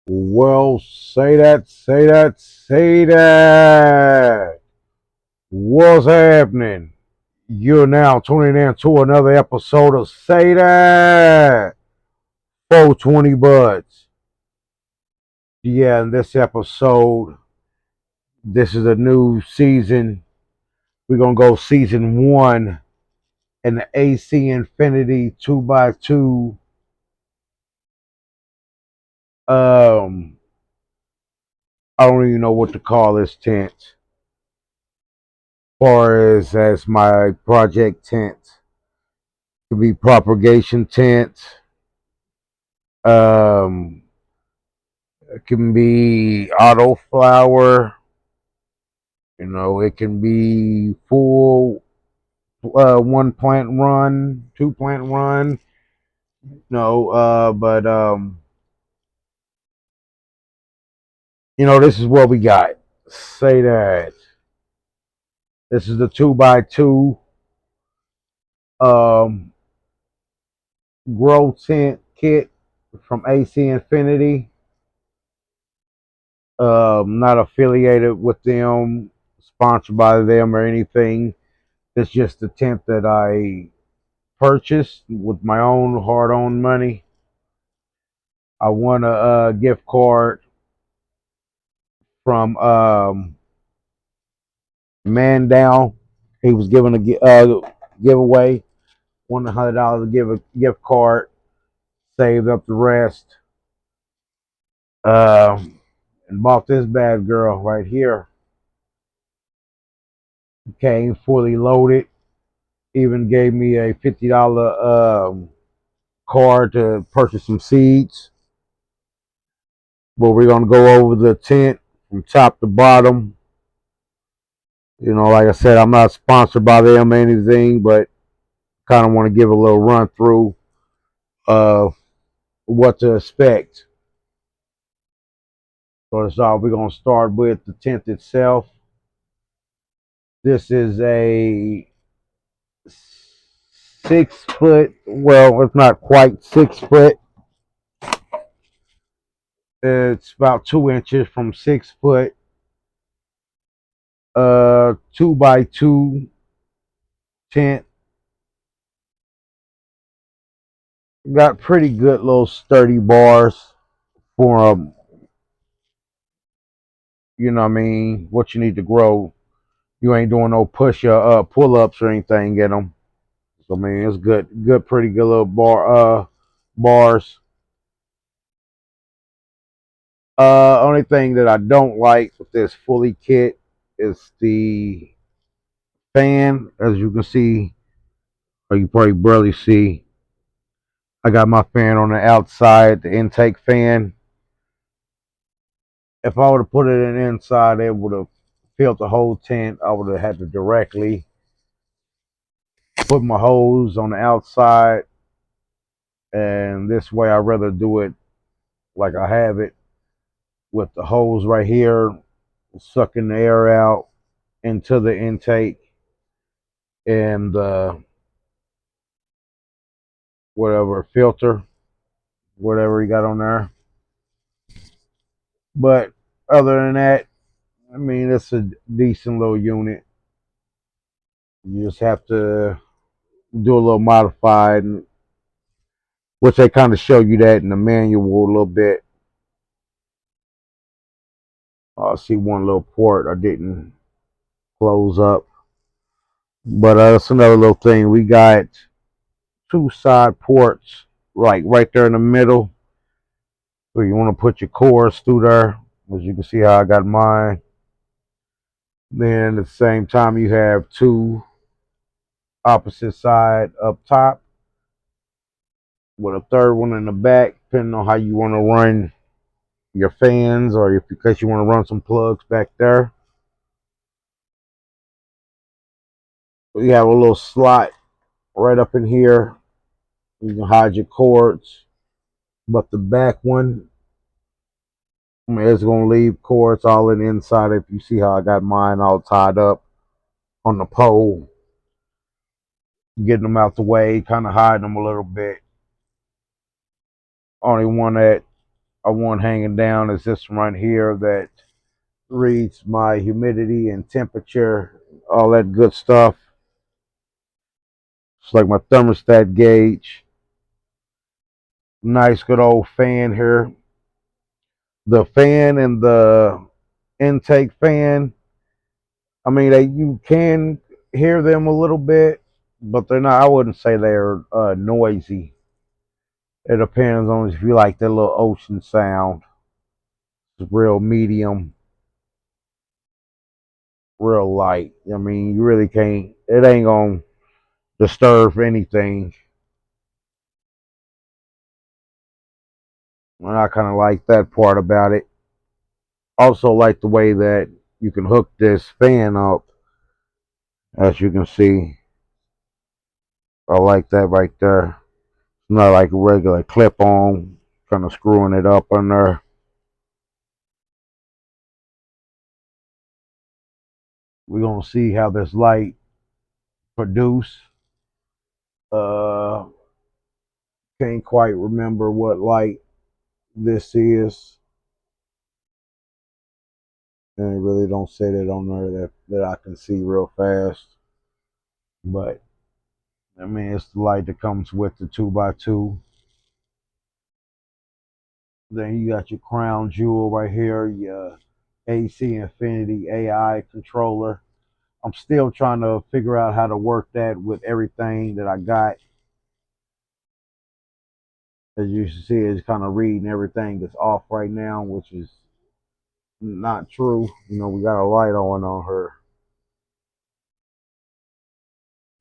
Well, say that, say that, say that. What's happening? You're now tuning in to another episode of Say That 420 Buds. Yeah, in this episode, this is a new season. We're going to go season one in the AC Infinity 2x2. Um, I don't even know what to call this tent. As far as my project tent. Could be propagation tent. Um, it can be autoflower. It can be full one plant run, two plant run. No, but this is what we got. Say that. This is the 2x2 um, grow tent kit from AC Infinity. Not affiliated with them, sponsored by them or anything. It's just a tent that I purchased with my own hard-earned money. I won a gift card from man down. He was giving a giveaway. Won $100 to give a gift card. Saved up the rest. And bought this bad girl right here. Came fully loaded. Even gave me a $50 card to purchase some seeds. But we're gonna go over the tent from top to bottom. Like I said, I'm not sponsored by them or anything, but kind of want to give a little run through of what to expect. So that's all. We're gonna start with the tent itself. This is a 6 foot. Well, it's not quite 6 foot. It's about 2 inches from 6 foot. 2x2 tent. Got pretty good little sturdy bars for what I mean, what you need to grow. You ain't doing no pull ups or anything in them. So I mean, it's good, pretty good little bars. Only thing that I don't like with this fully kit is the fan. As you can see, or you probably barely see, I got my fan on the outside, the intake fan. If I would have put it in the inside, it would have filled the whole tent. I would have had to directly put my hose on the outside, and this way I'd rather do it like I have it with the hose right here, sucking the air out into the intake and whatever filter, whatever you got on there. But other than that, I mean, it's a decent little unit. You just have to do a little modified, which they kind of show you that in the manual a little bit. I see one little port I didn't close up. But that's another little thing. We got two side ports, like right there in the middle. So you want to put your cords through there. As you can see how I got mine. Then at the same time, you have two opposite side up top with a third one in the back, depending on how you want to run your fans, or if because you want to run some plugs back there. You have a little slot right up in here. You can hide your cords, but the back one, I mean, it's gonna leave cords all in the inside. If you see how I got mine all tied up on the pole, getting them out the way, kind of hiding them a little bit. Only one that one hanging down is this one right here that reads my humidity and temperature, all that good stuff. It's like my thermostat gauge. Nice good old fan here. The fan and the intake fan, I mean, you can hear them a little bit, but they're not. I wouldn't say they're noisy. It depends on if you like that little ocean sound. It's real medium, real light. I mean, you really can't. It ain't gonna disturb anything. And I kind of like that part about it. Also, like the way that you can hook this fan up, as you can see. I like that right there. It's not like a regular clip on, kind of screwing it up on there. We're gonna see how this light produce. Uh, can't quite remember what light this is, and it really don't set it on there that I can see real fast. But I mean, it's the light that comes with the 2x2. Then you got your crown jewel right here, your AC Infinity AI controller. I'm still trying to figure out how to work that with everything that I got. As you can see, it's kind of reading everything that's off right now, which is not true. You know, we got a light on her.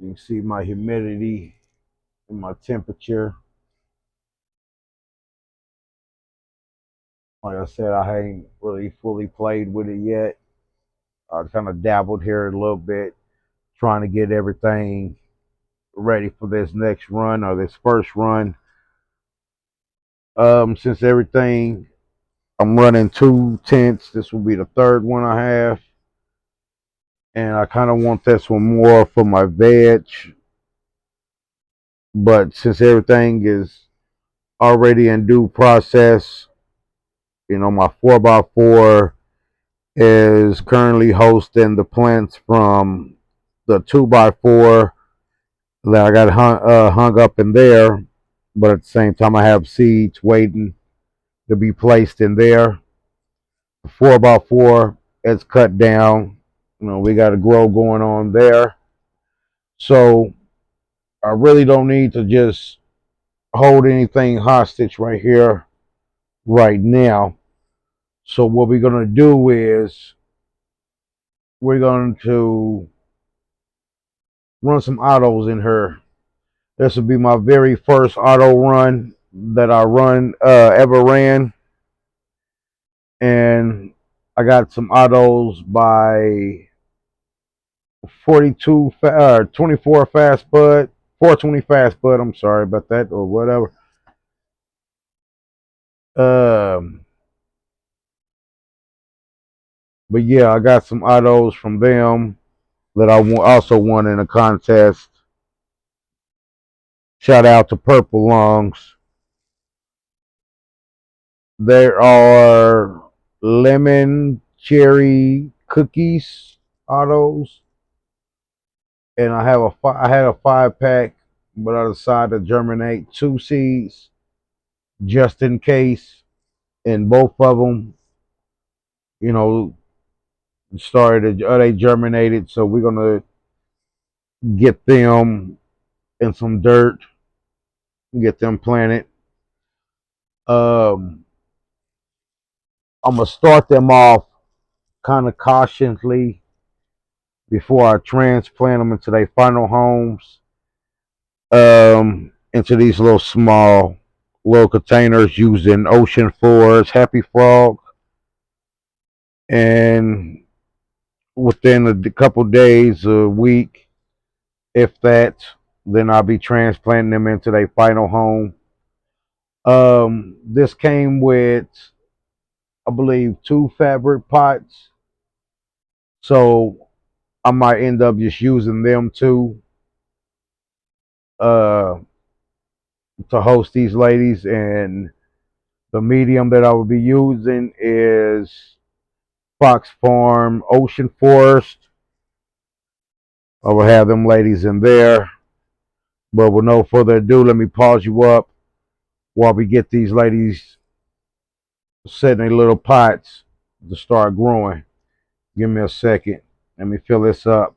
You can see my humidity and my temperature. Like I said, I ain't really fully played with it yet. I kind of dabbled here a little bit, trying to get everything ready for this next run or this first run. Since everything, I'm running 2 tents. This will be the third one I have. And I kind of want this one more for my veg. But since everything is already in due process, you know, my 4x4 is currently hosting the plants from the 2x4 that I got hung up in there. But at the same time, I have seeds waiting to be placed in there. 4x4 is cut down. You know, we got a grow going on there. So I really don't need to just hold anything hostage right here, right now. So what we're going to do is we're going to run some autos in here. This will be my very first auto run that I ever ran. And I got some autos by 24 fast bud, 420 fast bud. I'm sorry about that or whatever. Um, but yeah, I got some autos from them that I also won in a contest. Shout out to Purple Lungs. There are lemon cherry cookies autos, and I had a 5 pack, but I decided to germinate 2 seeds just in case. And both of them, you know, they germinated. So we're gonna get them in some dirt, get them planted. Um, I'm gonna start them off kind of cautiously before I transplant them into their final homes. Into these little small little containers using ocean floors, Happy Frog, and within a couple days, a week, if that, then I'll be transplanting them into their final home. This came with, I believe, 2 fabric pots, so I might end up just using them too, uh, to host these ladies, and The medium that I will be using is Fox Farm Ocean Forest. I will have them ladies in there. But with no further ado, let me pause you up while we get these ladies set in their little pots to start growing. Give me a second. Let me fill this up.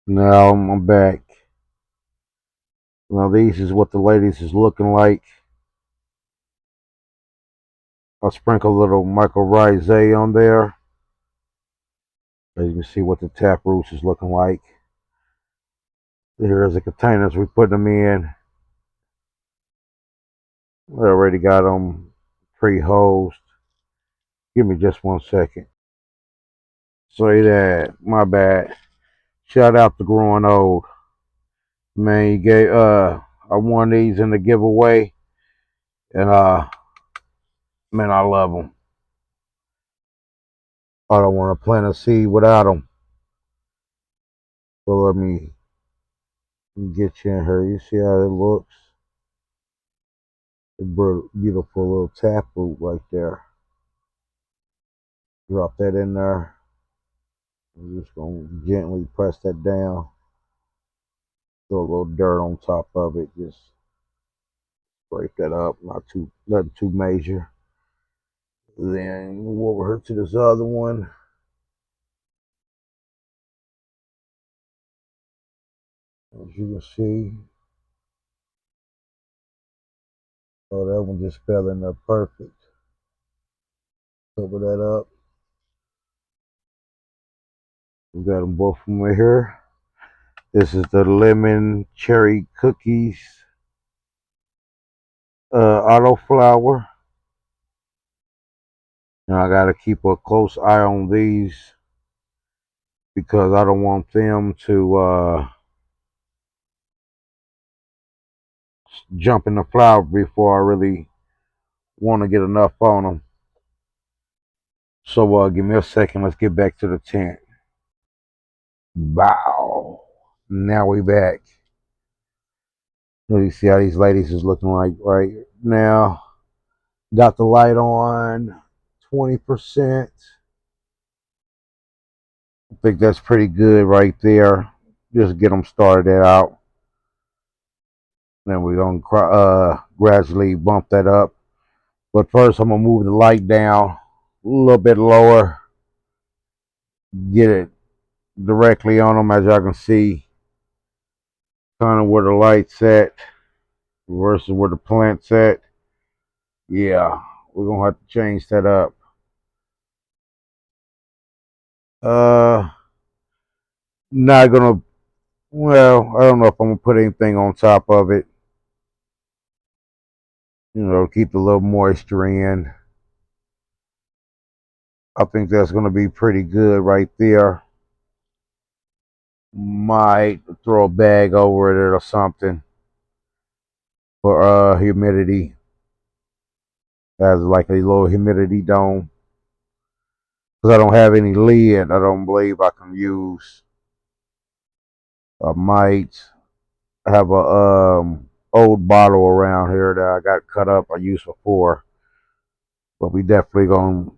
Now I'm back. Now these is what the ladies is looking like. I'll sprinkle a little mycorrhizae on there. As you can see what the tap roots is looking like. Here's the containers we put them in. We already got them pre-hosed. Give me just 1 second. Say that, my bad. Shout out to Growing Old. Man, you gave I won these in the giveaway, and man, I love them. I don't want to plant a seed without them. So let me get you in here. You see how it looks? A beautiful little taproot right there. Drop that in there. I'm just gonna gently press that down. Throw a little dirt on top of it. Just scrape that up. Nothing too major. Then move over here to this other one. As you can see, oh, that one just fell in there perfect. Cover that up. We got them both from right here. This is the lemon cherry cookies autoflower. And I gotta keep a close eye on these because I don't want them to jump in the flower before I really want to get enough on them. So give me a second. Let's get back to the tent. Bow. Now we back. Let me see how these ladies is looking like right now. Got the light on 20%. I think that's pretty good right there. Just get them started out. Then we're going to gradually bump that up. But first, I'm going to move the light down a little bit lower. Get it directly on them, as y'all can see. Kind of where the light's at versus where the plant's at. Yeah, we're going to have to change that up. Not going to, well, I don't know if I'm going to put anything on top of it. You know, keep a little moisture in. I think that's going to be pretty good right there. Might throw a bag over it or something for humidity. Has like a little humidity dome. Because I don't have any lid, I don't believe I can use. I might have a old bottle around here that I got cut up I used before. But we definitely gonna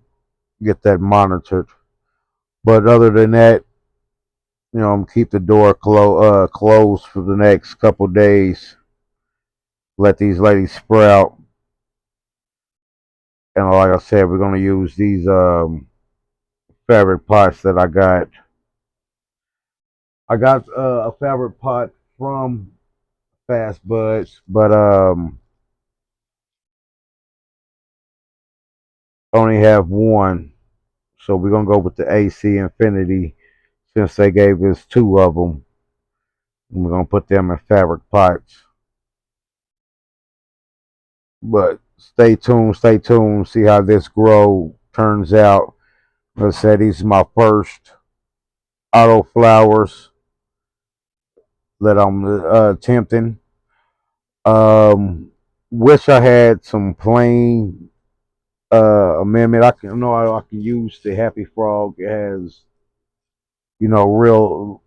get that monitored. But other than that, you know, I'm gonna keep the door closed for the next couple days. Let these ladies sprout. And like I said, we're gonna use these fabric pots that I got. I got a fabric pot from Fast Buds, but only have one. So we're gonna go with the AC Infinity since they gave us two of them. And we're gonna put them in fabric pots. But stay tuned, see how this grow turns out. Let's say these are my first auto flowers that I'm attempting. Wish I had some plain amendment. I can know I can use the Happy Frog. It has, you know, real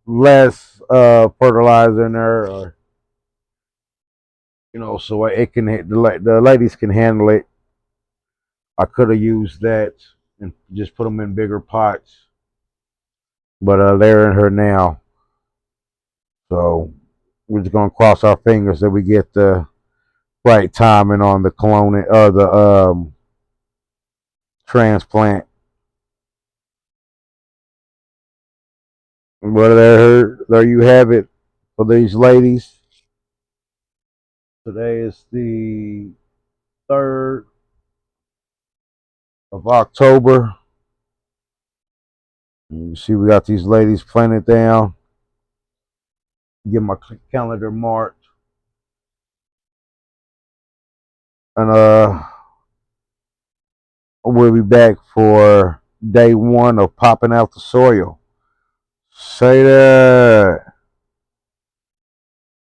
less fertilizer in there, or you know, so it can the ladies can handle it. I could have used that and just put them in bigger pots, but they're in her now. So we're just gonna cross our fingers that we get the right timing on the clone or the transplant. But there you have it for these ladies. Today is the 3rd of October. You see, we got these ladies planted down. Get my calendar marked, and we'll be back for day 1 of popping out the soil. Say that.